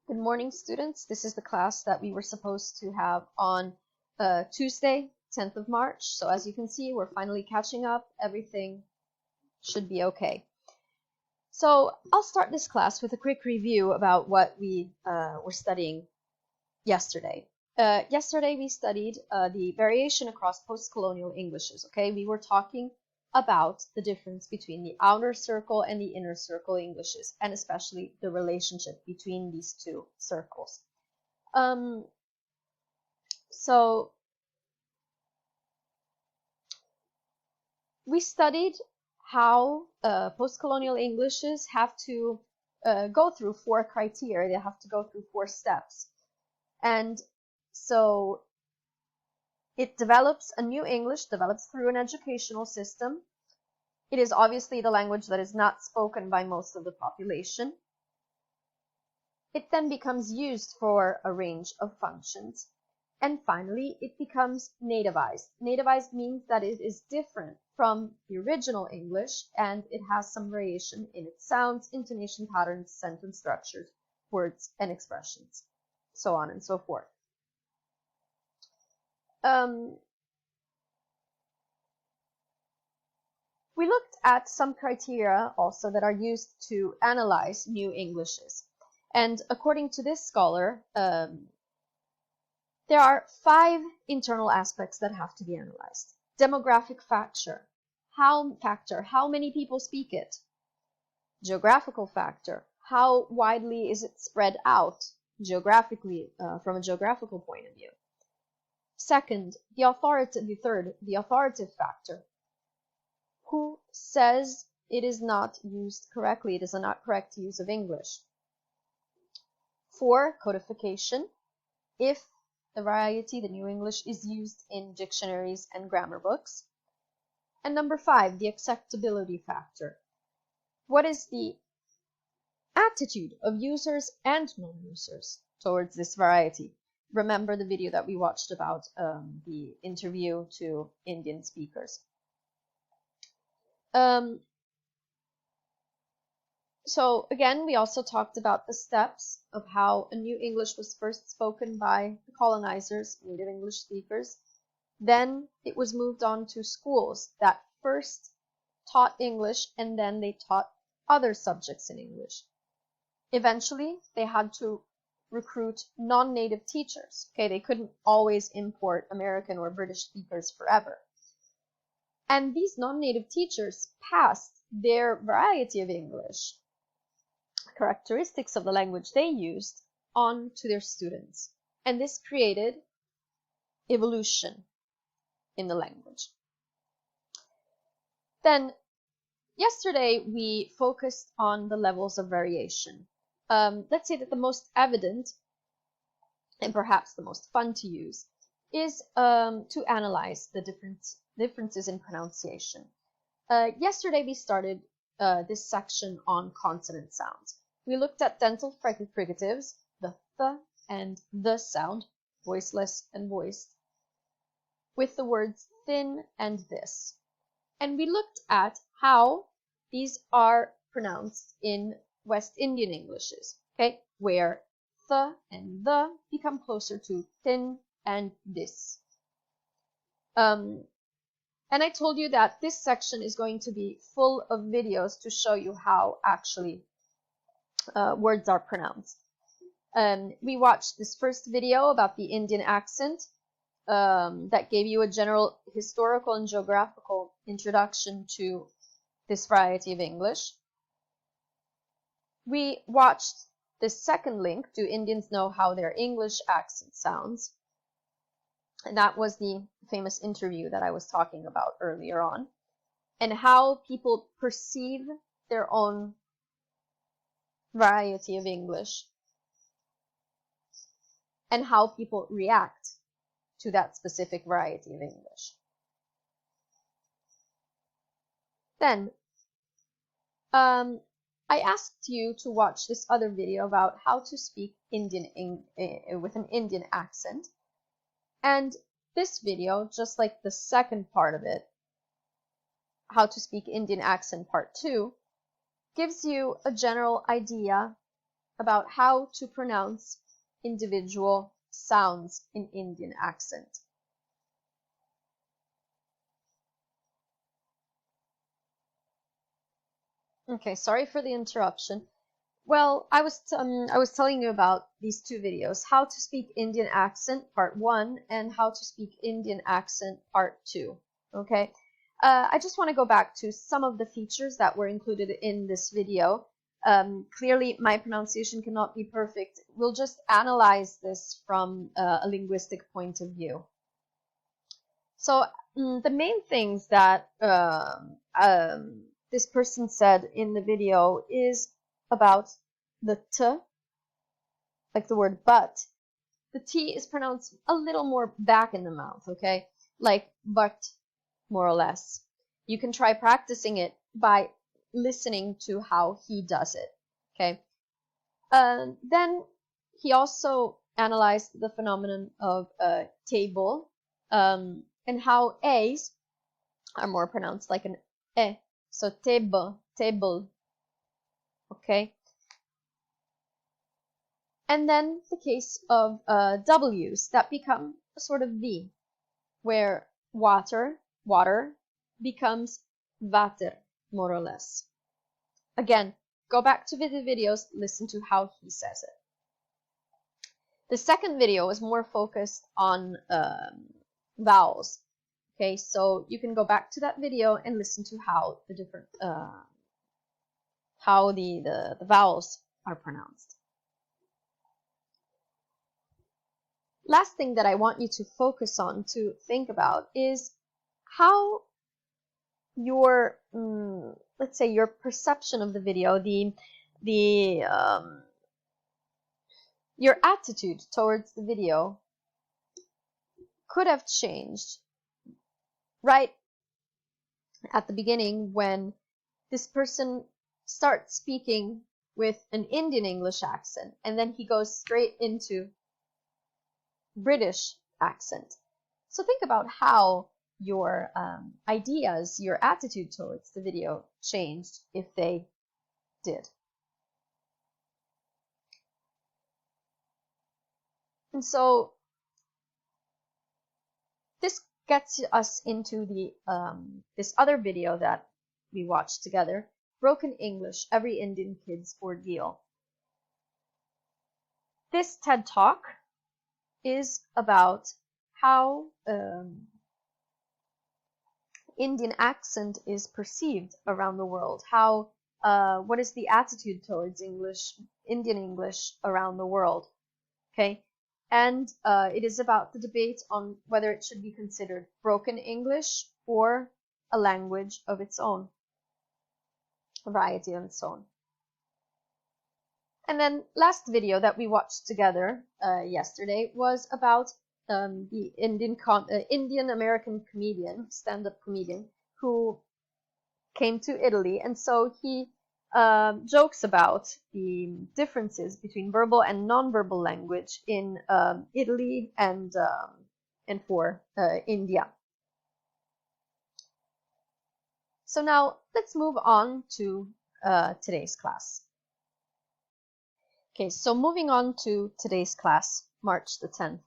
Good morning, students. This is the class that we were supposed to have on Tuesday, 10th of March. So as you can see, we're finally catching up. Everything should be okay. So I'll start this class with a quick review about what we were studying yesterday. Yesterday we studied the variation across post-colonial Englishes. Okay, we were talking about the difference between the outer circle and the inner circle Englishes, and especially the relationship between these two circles. So we studied how post-colonial Englishes have to go through 4 criteria. They have to go through 4 steps. And so it develops a new English, develops through an educational system. It is obviously the language that is not spoken by most of the population. It then becomes used for a range of functions. And finally, it becomes nativized. Nativized means that it is different from the original English, and it has some variation in its sounds, intonation patterns, sentence structures, words, and expressions, so on and so forth. We looked at some criteria also that are used to analyze new Englishes. And according to this scholar, there are 5 internal aspects that have to be analyzed. Demographic factor, how many people speak it? Geographical factor, how widely is it spread out geographically, from a geographical point of view? Second, the authoritative factor. Who says it is not used correctly? It is a not correct use of English. 4, codification. If the variety, the new English, is used in dictionaries and grammar books. And number 5, the acceptability factor. What is the attitude of users and non-users towards this variety? Remember the video that we watched about the interview to Indian speakers. So again, we also talked about the steps of how a new English was first spoken by the colonizers, native English speakers. Then it was moved on to schools that first taught English, and then they taught other subjects in English. Eventually, they had to recruit non-native teachers. Okay, they couldn't always import American or British speakers forever. And these non-native teachers passed their variety of English, characteristics of the language they used, on to their students. And this created evolution in the language. Then, yesterday we focused on the levels of variation. Let's say that the most evident, and perhaps the most fun to use, is to analyze the differences in pronunciation. Yesterday we started this section on consonant sounds. We looked at dental fricatives, the th and the sound, voiceless and voiced, with the words thin and this. And we looked at how these are pronounced in West Indian Englishes, okay, where th and the become closer to thin and this. And I told you that this section is going to be full of videos to show you how actually words are pronounced. We watched this first video about the Indian accent that gave you a general historical and geographical introduction to this variety of English. We watched this second link, Do Indians Know How Their English Accent Sounds? And that was the famous interview that I was talking about earlier on, and how people perceive their own variety of English, and how people react to that specific variety of English. Then, I asked you to watch this other video about how to speak Indian with an Indian accent. And this video, just like the second part of it, how to speak Indian accent part 2, gives you a general idea about how to pronounce individual sounds in Indian accent. Okay, sorry for the interruption. Well, I was telling you about these two videos, how to speak Indian accent part 1 and how to speak Indian accent part 2. Okay, I just want to go back to some of the features that were included in this video. Clearly, my pronunciation cannot be perfect. We'll just analyze this from a linguistic point of view. So the main things that this person said in the video is about the t, like the word but. The t is pronounced a little more back in the mouth, okay? Like but, more or less. You can try practicing it by listening to how he does it, okay? Then he also analyzed the phenomenon of table and how a's are more pronounced like an e. So table, table, okay? And then the case of w's that become a sort of v, where water, water, becomes vater, more or less. Again, go back to the videos, listen to how he says it. The second video is more focused on vowels. Okay, so you can go back to that video and listen to how the different how the vowels are pronounced. Last thing that I want you to focus on, to think about, is how your let's say your perception of the video, your attitude towards the video could have changed right at the beginning when this person starts speaking with an Indian English accent and then he goes straight into British accent. So think about how your ideas, your attitude towards the video changed if they did. And so this gets us into the this other video that we watched together, Broken English, Every Indian Kid's Ordeal. This TED Talk is about how Indian accent is perceived around the world, how what is the attitude towards Indian English around the world, okay? And it is about the debate on whether it should be considered broken English or a language of its own, a variety of its own. And then last video that we watched together yesterday was about the Indian American comedian, stand-up comedian, who came to Italy, and so he jokes about the differences between verbal and non-verbal language in Italy and for India. So now let's move on to today's class. Okay, so moving on to today's class, March the 10th,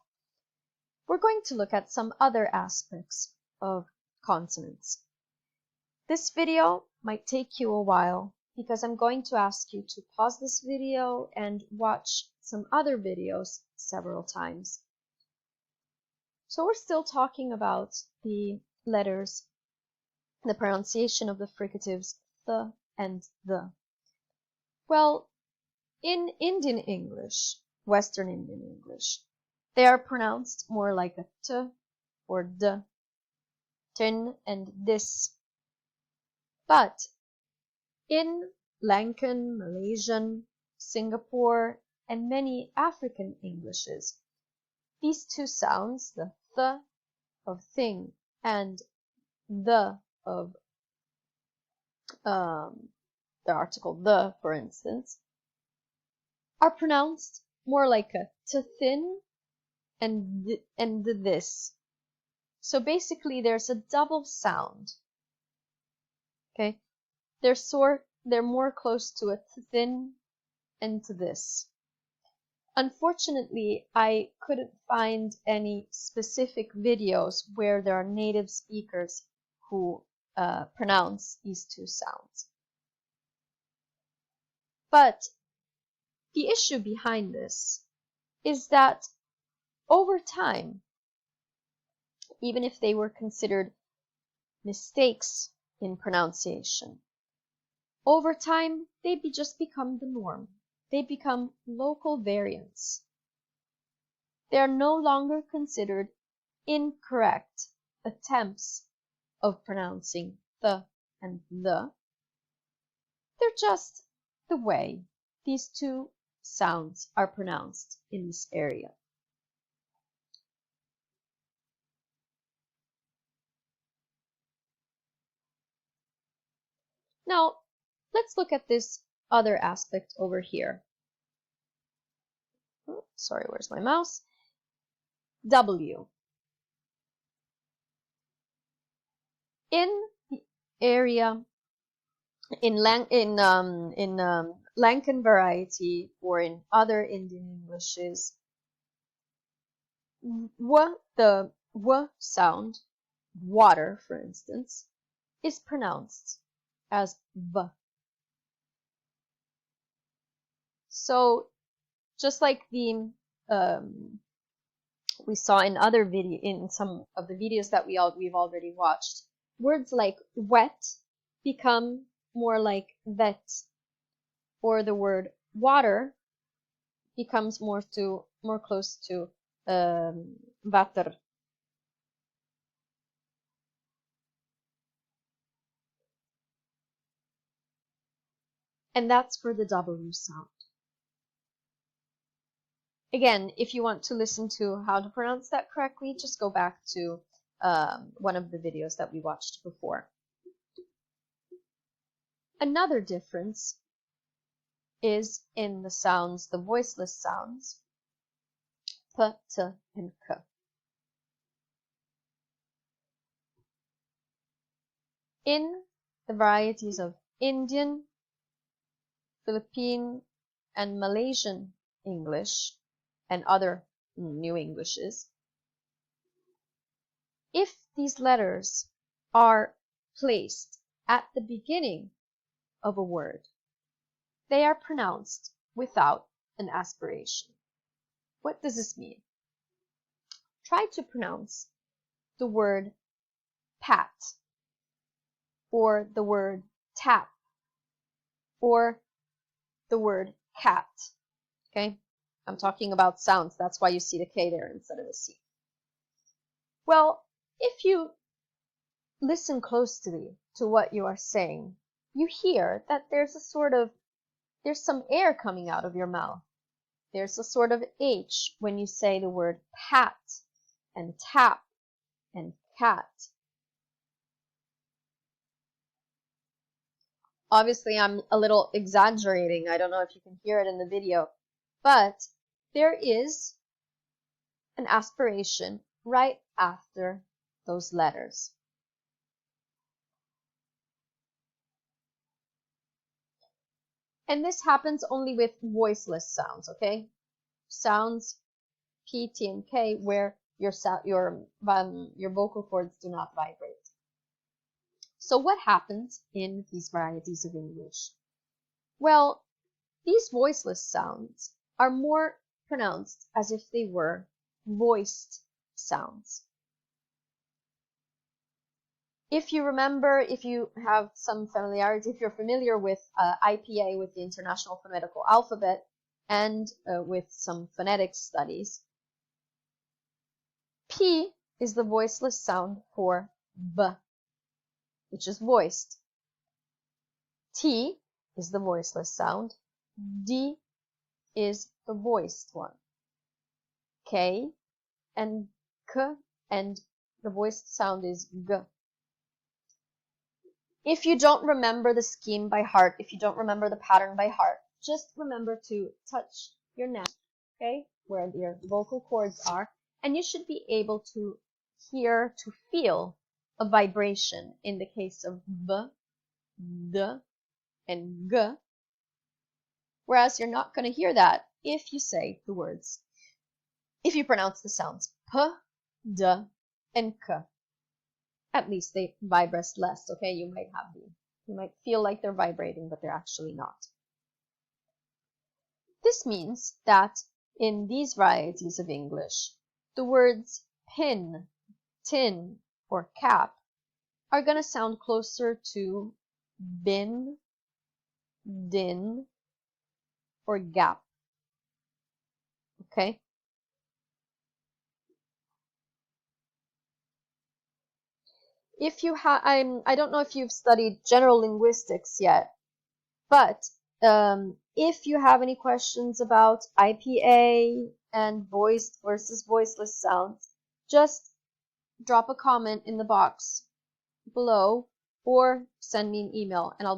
we're going to look at some other aspects of consonants. This video might take you a while because I'm going to ask you to pause this video and watch some other videos several times. So we're still talking about the letters, the pronunciation of the fricatives the and the. Well, in Indian English, Western Indian English, they are pronounced more like a t or d, tin and this. But in Lankan, Malaysian, Singapore, and many African Englishes, these two sounds, the th of thing and the of the article the, for instance, are pronounced more like a t thin and this. So basically there's a double sound. Okay? They're more close to a t thin and to this. Unfortunately, I couldn't find any specific videos where there are native speakers who pronounce these two sounds. But the issue behind this is that over time, even if they were considered mistakes in pronunciation, over time they just become the norm. They become local variants. They are no longer considered incorrect attempts of pronouncing the and the. They're just the way these two sounds are pronounced in this area. Now, let's look at this other aspect over here. Oh, sorry, where's my mouse? W. In the area in Lankan variety or in other Indian Englishes, the w sound, water, for instance, is pronounced as v. So just like the we saw in other in some of the videos that we've already watched, words like wet become more like vet, or the word water becomes more close to vatter. And that's for the W sound. Again, if you want to listen to how to pronounce that correctly, just go back to one of the videos that we watched before. Another difference is in the sounds, the voiceless sounds, p, t, and k. In the varieties of Indian, Philippine, and Malaysian English, and other New Englishes, if these letters are placed at the beginning of a word, they are pronounced without an aspiration. What does this mean? Try to pronounce the word pat, or the word tap, or the word cat. Okay? I'm talking about sounds. That's why you see the K there instead of a C. Well, if you listen closely to what you are saying, you hear that there's some air coming out of your mouth. There's a sort of H when you say the word pat and tap and cat. Obviously, I'm a little exaggerating. I don't know if you can hear it in the video, but there is an aspiration right after those letters. And this happens only with voiceless sounds, okay? Sounds P, T, and K where your vocal cords do not vibrate. So what happens in these varieties of English? Well, these voiceless sounds are more pronounced as if they were voiced sounds. If you remember, if you have some familiarity, if you're familiar with IPA, with the International Phonetical Alphabet, and with some phonetic studies, P is the voiceless sound for B, which is voiced. T is the voiceless sound. D is the voiced one. K and K, and the voiced sound is G. If you don't remember the scheme by heart, if you don't remember the pattern by heart, just remember to touch your neck, okay, where your vocal cords are, and you should be able to hear, to feel a vibration in the case of B, D, and G, Whereas you're not going to hear that if you say the words, if you pronounce the sounds p, d, and k. At least they vibrate less, okay? You might feel like they're vibrating, but they're actually not. This means that in these varieties of English, the words pin, tin, or cap are going to sound closer to bin, din, or gap. Okay? If you have, I don't know if you've studied general linguistics yet, but if you have any questions about IPA and voiced versus voiceless sounds, just drop a comment in the box below or send me an email and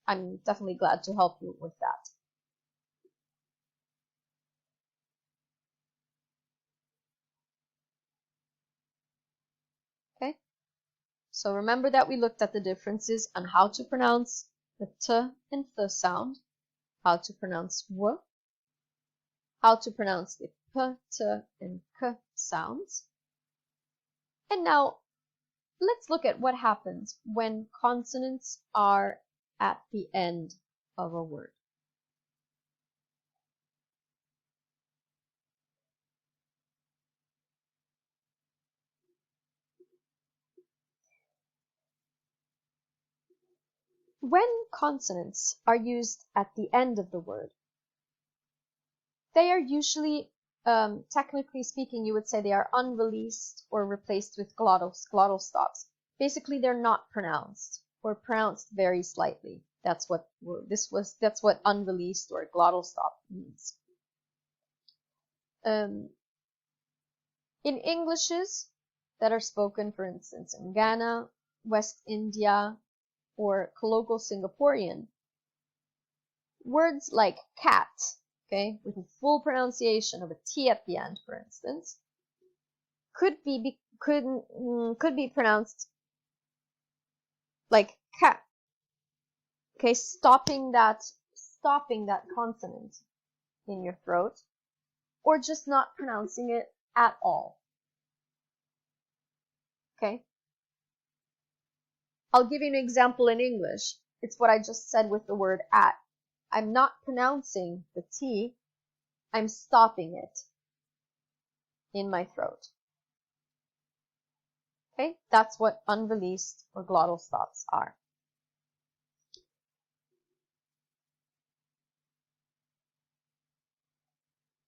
I'm definitely glad to help you with that. Okay? So remember that we looked at the differences on how to pronounce the t and th sound, how to pronounce w, how to pronounce the p, t, and k sounds. And now let's look at what happens when consonants are at the end of a word. When consonants are used at the end of the word, they are usually, technically speaking, you would say they are unreleased or replaced with glottal stops. Basically, they're not pronounced or pronounced very slightly. That's what unreleased or glottal stop means. In Englishes that are spoken, for instance, in Ghana, West India, or colloquial Singaporean, words like cat, okay, with a full pronunciation of a T at the end, for instance, could be pronounced like cat, okay, stopping that consonant in your throat, or just not pronouncing it at all. Okay? I'll give you an example in English. It's what I just said with the word at. I'm not pronouncing the T, I'm stopping it in my throat. Okay? That's what unreleased or glottal stops are.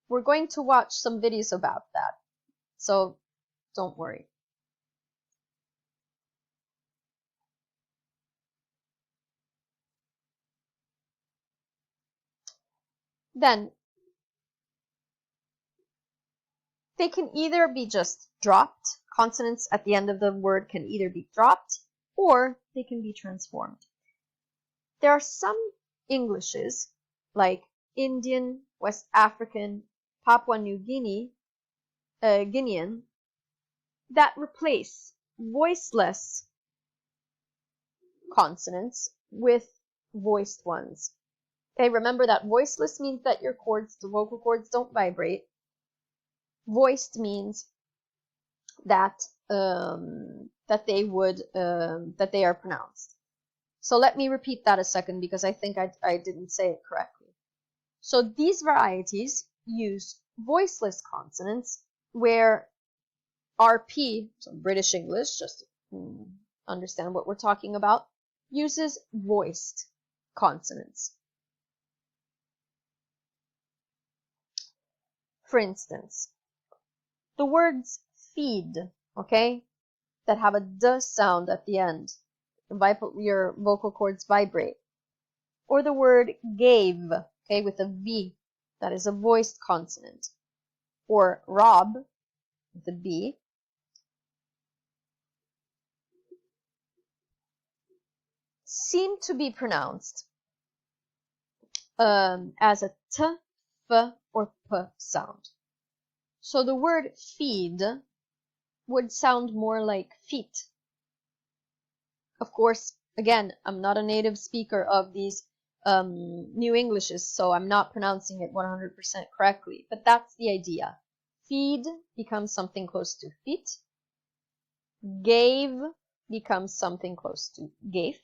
We're going to watch some videos about that, so don't worry. Then, they can either be just dropped. Consonants at the end of the word can either be dropped or they can be transformed. There are some Englishes, like Indian, West African, Papua New Guinean, that replace voiceless consonants with voiced ones. Okay, remember that voiceless means that your cords, the vocal cords, don't vibrate. Voiced means that that they are pronounced. So let me repeat that a second because I think I didn't say it correctly. So these varieties use voiceless consonants where RP, so British English, just to understand what we're talking about, uses voiced consonants. For instance, the words feed, okay, that have a d sound at the end, your vocal cords vibrate. Or the word gave, okay, with a V, that is a voiced consonant. Or rob, with a B. Seem to be pronounced as a T, F, or P sound. So the word feed would sound more like feet. Of course, again, I'm not a native speaker of these New Englishes, so I'm not pronouncing it 100% correctly, but that's the idea. Feed becomes something close to fit. Gave becomes something close to gave.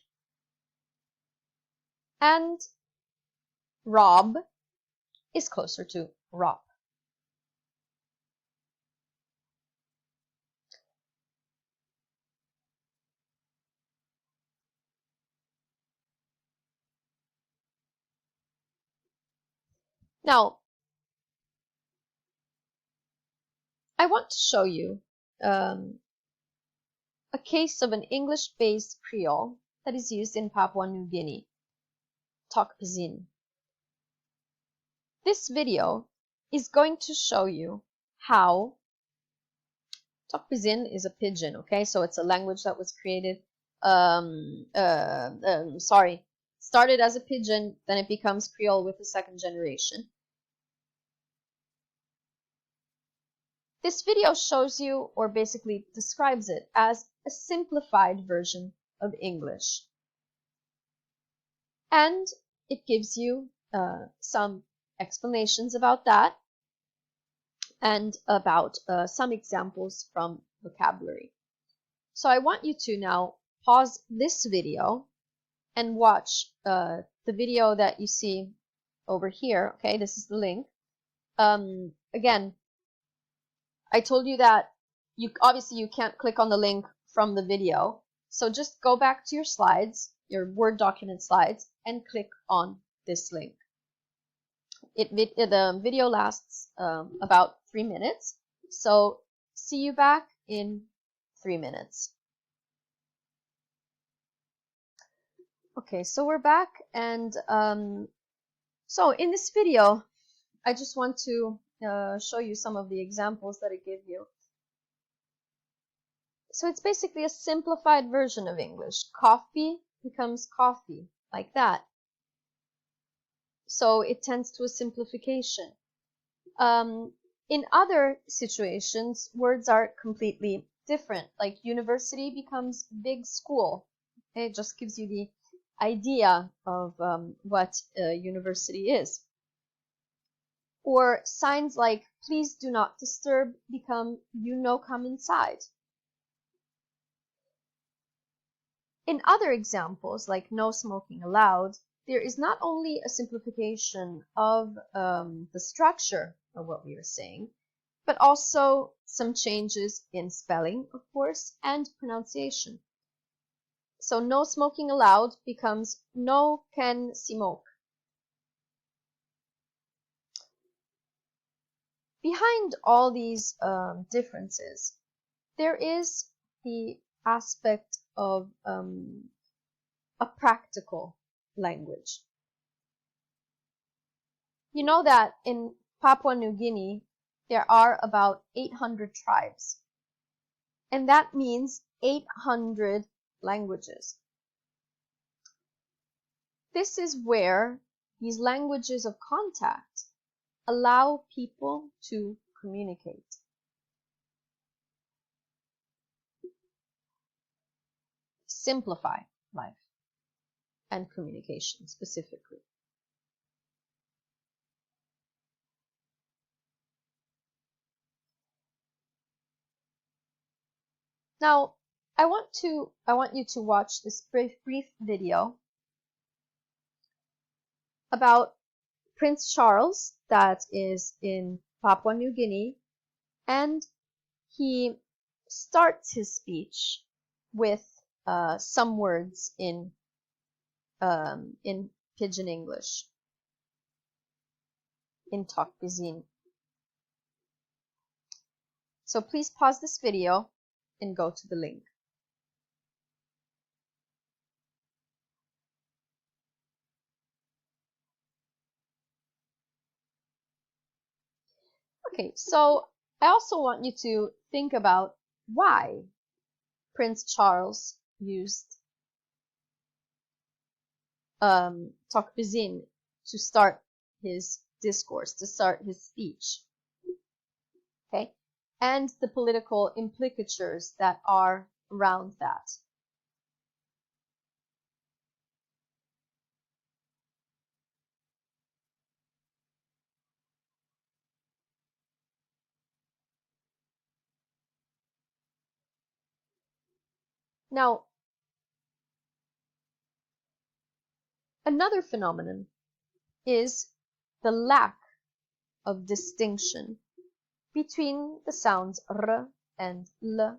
And rob is closer to rob. Now, I want to show you a case of an English-based Creole that is used in Papua New Guinea, Tok Pisin. This video is going to show you how Tok Pisin is a pidgin, okay? So it's a language that was created, started as a pidgin, then it becomes Creole with the second generation. This video shows you, or basically describes it, as a simplified version of English. And it gives you some explanations about that and about some examples from vocabulary. So I want you to now pause this video and watch the video that you see over here. Okay, this is the link. Again, I told you that obviously you can't click on the link from the video. So just go back to your slides, your Word document slides, and click on this link. The video lasts about 3 minutes. So see you back in 3 minutes. Okay, so we're back, and so in this video, I just want to show you some of the examples that it gives you. So it's basically a simplified version of English. Coffee becomes coffee, like that. So it tends to a simplification. In other situations, words are completely different. Like university becomes big school. Okay, it just gives you the idea of what a university is. Or signs like please do not disturb become come inside. In other examples, like no smoking allowed, there is not only a simplification of the structure of what we were saying, but also some changes in spelling, of course, and pronunciation. So no smoking allowed becomes no can smoke. Behind all these differences, there is the aspect of a practical language. You know that in Papua New Guinea, there are about 800 tribes. And that means 800 languages. This is where these languages of contact allow people to communicate. Simplify life and communication specifically. Now, I want you to watch this brief video about Prince Charles that is in Papua New Guinea, and he starts his speech with some words in Pidgin English, in Tok Pisin. So please pause this video and go to the link. Okay, so I also want you to think about why Prince Charles used Tok Pisin to start his discourse, to start his speech. Okay, and the political implicatures that are around that. Now, another phenomenon is the lack of distinction between the sounds r and l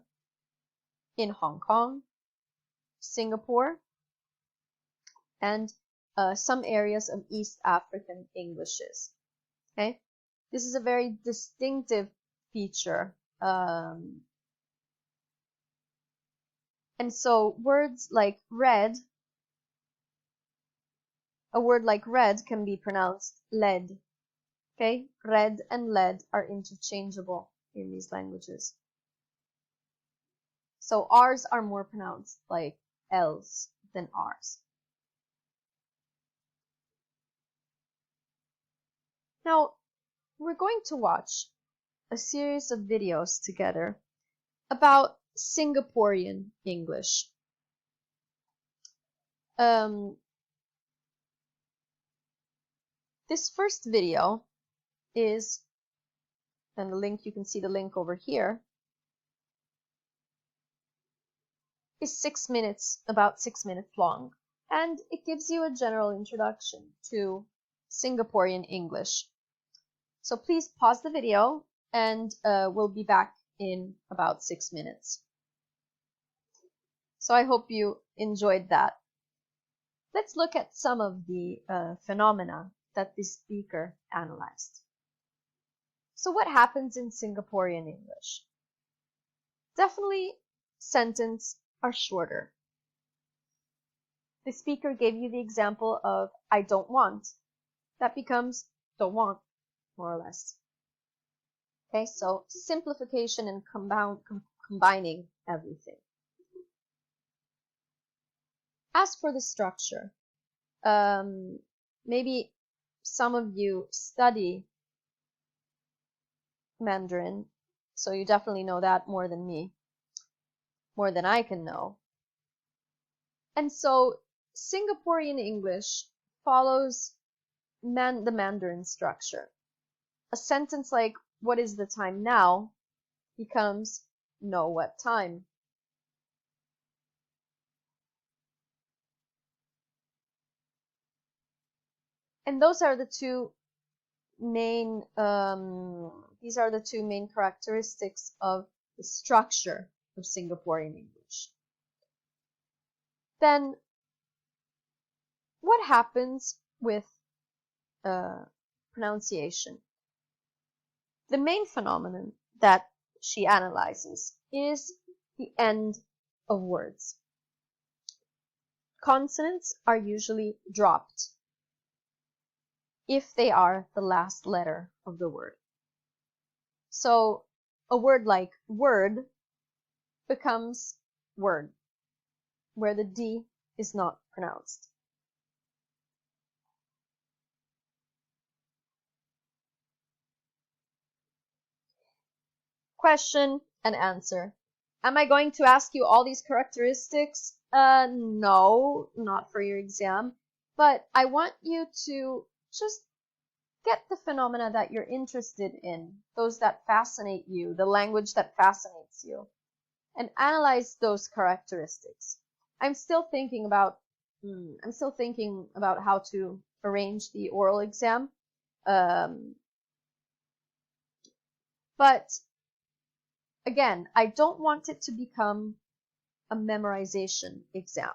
in Hong Kong, Singapore, and some areas of East African Englishes. Okay, this is a very distinctive feature. And so words like red, a word like red can be pronounced lead. Okay, red and lead are interchangeable in these languages. So R's are more pronounced like L's than R's. Now, we're going to watch a series of videos together about Singaporean English. This first video is, and the link, you can see the link over here, is 6 minutes, about 6 minutes long, and it gives you a general introduction to Singaporean English. So please pause the video and we'll be back in about 6 minutes. So I hope you enjoyed that. Let's look at some of the phenomena that this speaker analyzed. So what happens in Singaporean English? Definitely sentences are shorter. The speaker gave you the example of I don't want. That becomes don't want, more or less. Okay, so simplification and combining everything. As for the structure, maybe some of you study Mandarin, so you definitely know that more than me, more than I can know. And so Singaporean English follows the Mandarin structure. A sentence like, what is the time now, becomes, know what time. And those are the two main, these are the two main characteristics of the structure of Singaporean English. Then, what happens with pronunciation? The main phenomenon that she analyzes is the end of words. Consonants are usually dropped if they are the last letter of the word. So a word like word becomes word, where the D is not pronounced. Question and answer. Am I going to ask you all these characteristics? No, not for your exam, but I want you to just get the phenomena that you're interested in, those that fascinate you, the language that fascinates you, and analyze those characteristics. I'm still thinking about how to arrange the oral exam, but again, I don't want it to become a memorization exam.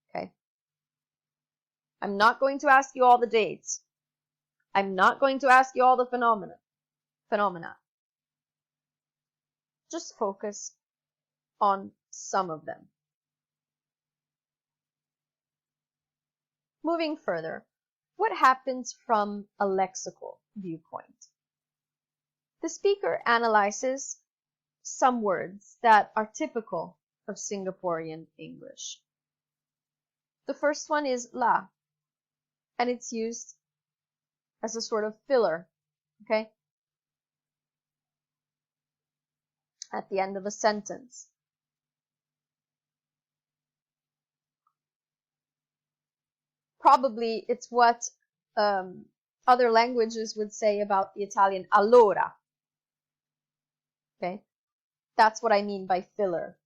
Okay? I'm not going to ask you all the dates. I'm not going to ask you all the phenomena. Just focus on some of them. Moving further, what happens from a lexical viewpoint? The speaker analyzes some words that are typical of Singaporean English. The first one is la, and it's used as a sort of filler, okay, at the end of a sentence. Probably it's what other languages would say about the Italian allora. Okay, that's what I mean by filler.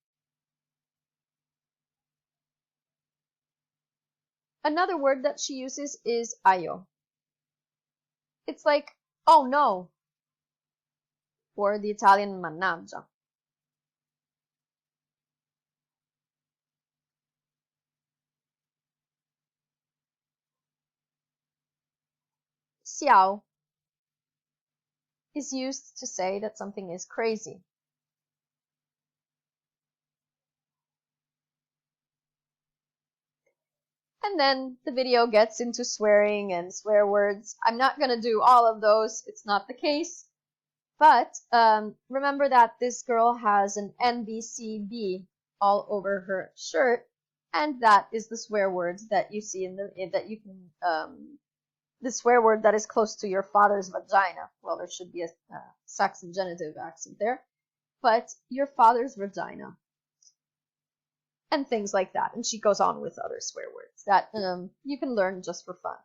Another word that she uses is ayo. It's like, oh no, or the Italian mannaggia. Xiao is used to say that something is crazy. And then the video gets into swearing and swear words. I'm not going to do all of those. It's not the case. But remember that this girl has an NBCB all over her shirt, and that is the swear word that you see that you can the swear word that is close to your father's vagina. Well, there should be a Saxon genitive accent there, but your father's vagina. And things like that. And she goes on with other swear words that you can learn just for fun.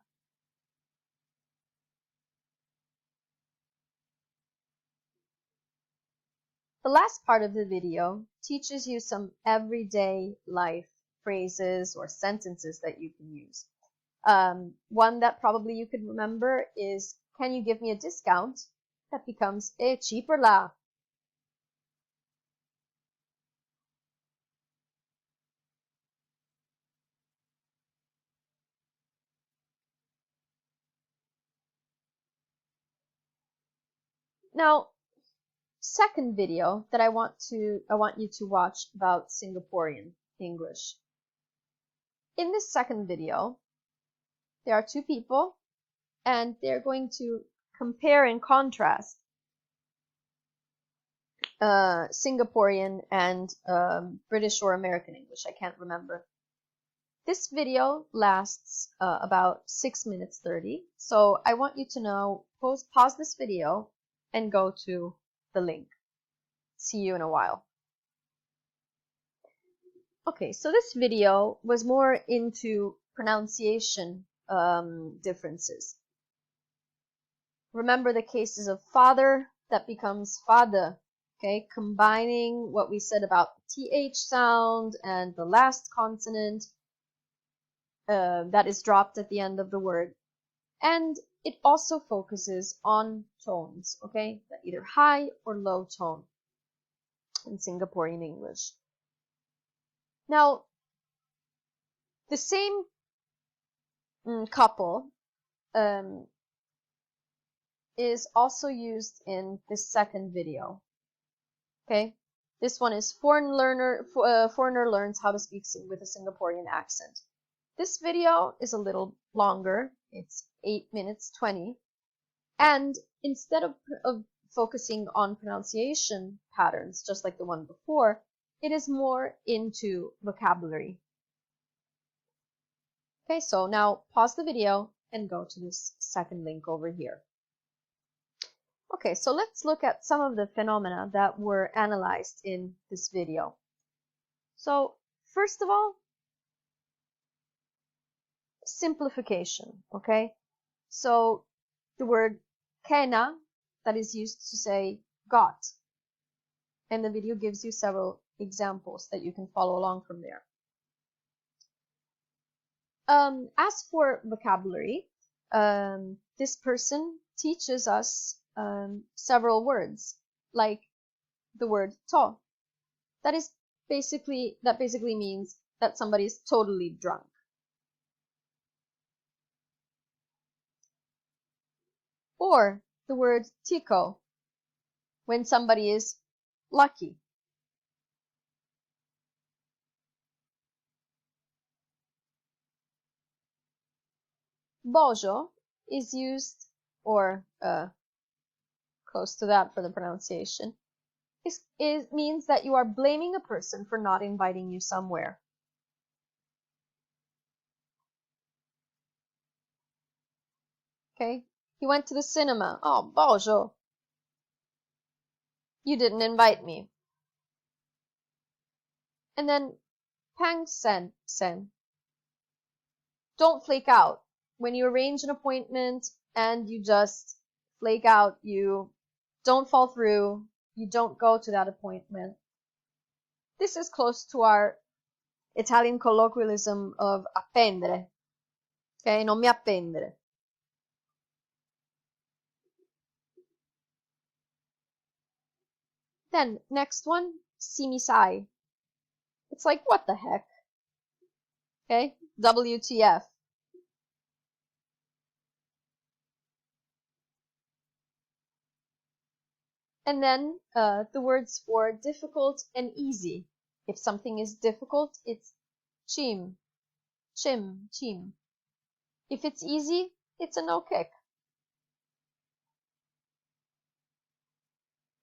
The last part of the video teaches you some everyday life phrases or sentences that you can use. One that probably you could remember is, can you give me a discount? That becomes, cheaper la. Now, second video that I want you to watch about Singaporean English. In this second video, there are two people, and they're going to compare and contrast Singaporean and British or American English. I can't remember. This video lasts about 6 minutes 30. So I want you to now pause this video and go to the link. See you in a while. Okay, so this video was more into pronunciation differences. Remember the cases of father, that becomes fada. Okay, combining what we said about the TH sound and the last consonant that is dropped at the end of the word. And it also focuses on tones, okay, either high or low tone in Singaporean English. Now, the same couple is also used in this second video. Okay, this one is foreigner learns how to speak with a Singaporean accent. This video is a little longer. It's 8 minutes 20, and instead of focusing on pronunciation patterns, just like the one before, it is more into vocabulary. Okay, so now pause the video and go to this second link over here. Okay, so let's look at some of the phenomena that were analyzed in this video. So, first of all, simplification, okay? So, the word kena, that is used to say got. And the video gives you several examples that you can follow along from there. As for vocabulary, this person teaches us several words, like the word to. That basically means that somebody is totally drunk. Or the word tiko, when somebody is lucky. Bojo is used, or close to that for the pronunciation, it means that you are blaming a person for not inviting you somewhere. Okay, he went to the cinema. Oh, bojo, you didn't invite me. And then pang sen. Don't flake out. When you arrange an appointment and you just flake out, you don't fall through, you don't go to that appointment. This is close to our Italian colloquialism of appendere. Ok, non mi appendere. Then, next one, simisai. It's like, what the heck? Okay, WTF. And then the words for difficult and easy. If something is difficult, it's chim, chim. If it's easy, it's a no kick.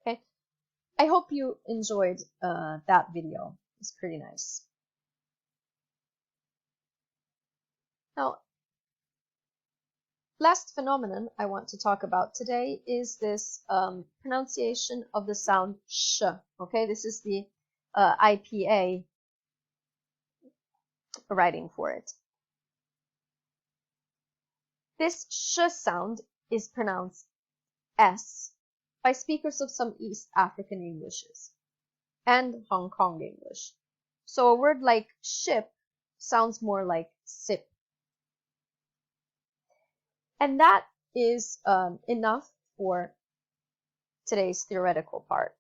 Okay, I hope you enjoyed that video. It's pretty nice. Now, last phenomenon I want to talk about today is this pronunciation of the sound sh. Okay, this is the IPA writing for it. This sh sound is pronounced S by speakers of some East African Englishes and Hong Kong English. So a word like ship sounds more like sip. And that is enough for today's theoretical part.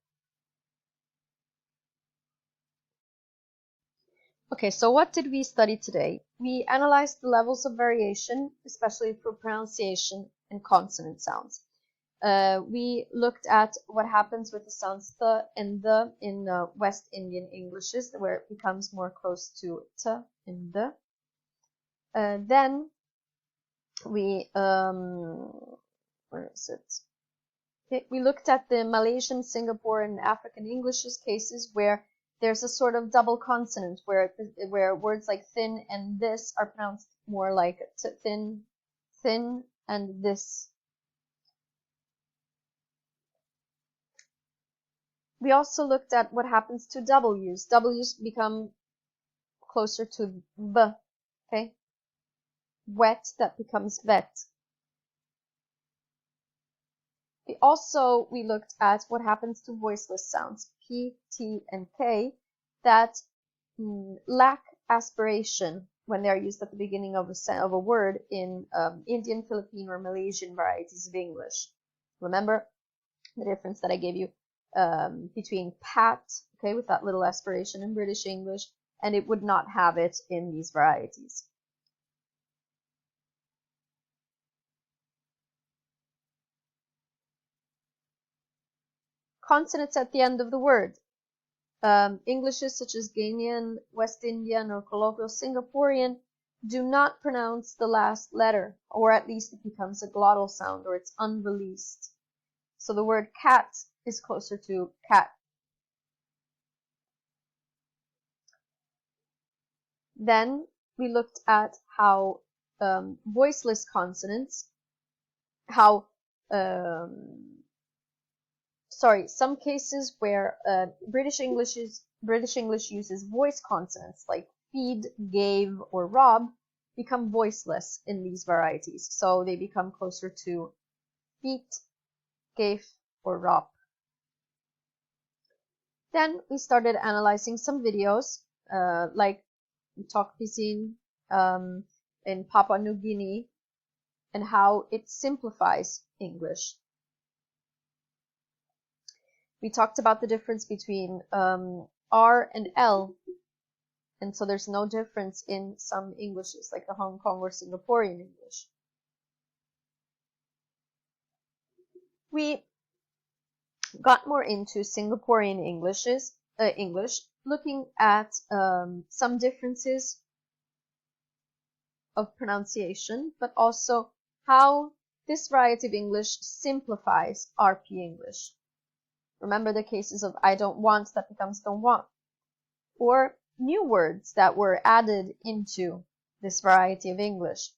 Okay, so what did we study today? We analyzed the levels of variation, especially for pronunciation and consonant sounds. We looked at what happens with the sounds th and the in West Indian Englishes, where it becomes more close to t and the. Then we, where is it? Okay, we looked at the Malaysian, Singapore, and African Englishes cases where there's a sort of double consonant where words like thin and this are pronounced more like thin, thin, and this. We also looked at what happens to W's. W's become closer to b, okay? Wet, that becomes vet. We looked at what happens to voiceless sounds, P, T, and K, that lack aspiration when they are used at the beginning of a word in Indian, Philippine, or Malaysian varieties of English. Remember the difference that I gave you between pat, okay, with that little aspiration in British English, and it would not have it in these varieties. Consonants at the end of the word. Englishes such as Ghanaian, West Indian, or colloquial Singaporean do not pronounce the last letter, or at least it becomes a glottal sound, or it's unreleased. So the word cat is closer to cat. Then we looked at how voiceless consonants, some cases where British English uses voice consonants like feed, gave, or rob become voiceless in these varieties. So they become closer to feet, gave, or rob. Then we started analyzing some videos like Talk Pisin in Papua New Guinea and how it simplifies English. We talked about the difference between R and L, and so there's no difference in some Englishes, like the Hong Kong or Singaporean English. We got more into Singaporean English, looking at some differences of pronunciation, but also how this variety of English simplifies RP English. Remember the cases of I don't want that becomes don't want, or new words that were added into this variety of English.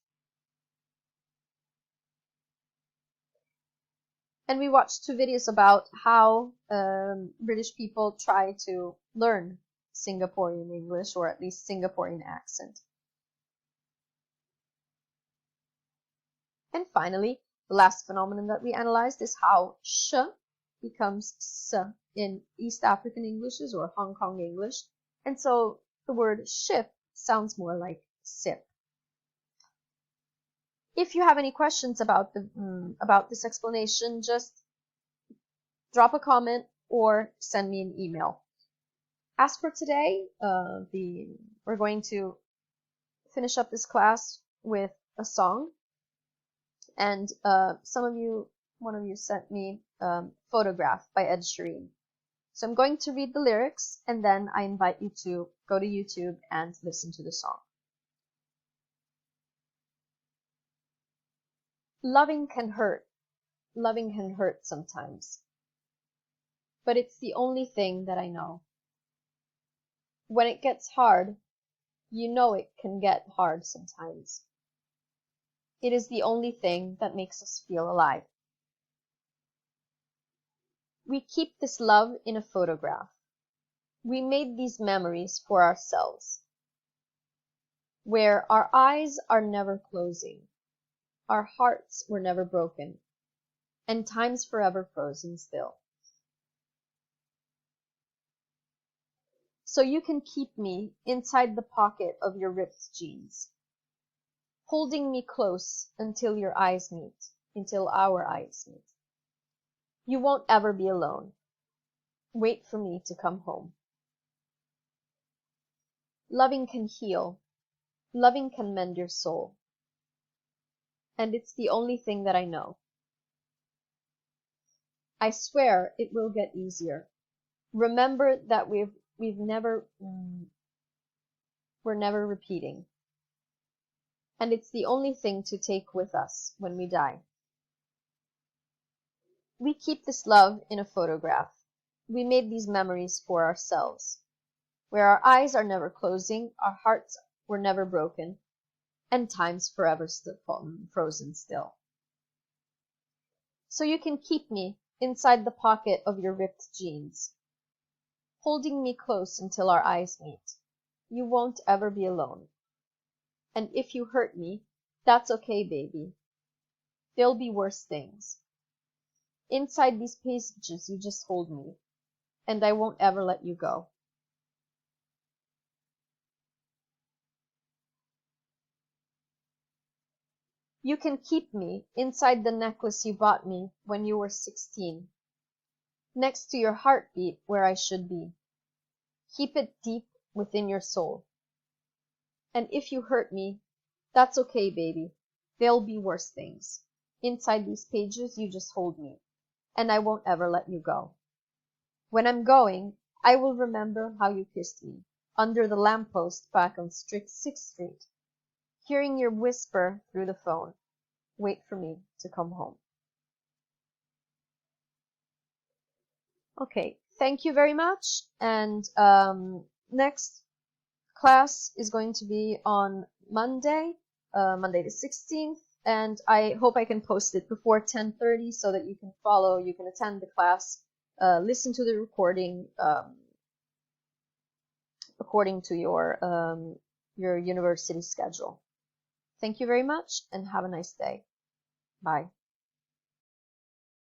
And we watched 2 videos about how British people try to learn Singaporean English, or at least Singaporean accent. And finally, the last phenomenon that we analyzed is how sh becomes s in East African Englishes or Hong Kong English. And so the word ship sounds more like sip. If you have any questions about this explanation, just drop a comment or send me an email. As for today, we're going to finish up this class with a song, and one of you sent me Photograph by Ed Sheeran. So I'm going to read the lyrics, and then I invite you to go to YouTube and listen to the song. Loving can hurt sometimes, but it's the only thing that I know. When it gets hard, you know it can get hard sometimes. It is the only thing that makes us feel alive. We keep this love in a photograph. We made these memories for ourselves, where our eyes are never closing, our hearts were never broken, and time's forever frozen still. So you can keep me inside the pocket of your ripped jeans, holding me close until our eyes meet. You won't ever be alone. Wait for me to come home. Loving can heal. Loving can mend your soul. And it's the only thing that I know. I swear it will get easier. Remember that we're never repeating. And it's the only thing to take with us when we die. We keep this love in a photograph. We made these memories for ourselves, where our eyes are never closing, our hearts were never broken, and time's forever frozen still. So you can keep me inside the pocket of your ripped jeans, holding me close until our eyes meet. You won't ever be alone. And if you hurt me, that's okay, baby. There'll be worse things. Inside these pages, you just hold me, and I won't ever let you go. You can keep me inside the necklace you bought me when you were 16, next to your heartbeat where I should be. Keep it deep within your soul. And if you hurt me, that's okay, baby. There'll be worse things. Inside these pages, you just hold me, and I won't ever let you go. When I'm going, I will remember how you kissed me under the lamppost back on 6th Street, hearing your whisper through the phone. Wait for me to come home. Okay, thank you very much. And next class is going to be on Monday, Monday the 16th. And I hope I can post it before 10:30 so that you can attend the class, listen to the recording according to your university schedule. Thank you very much and have a nice day. Bye.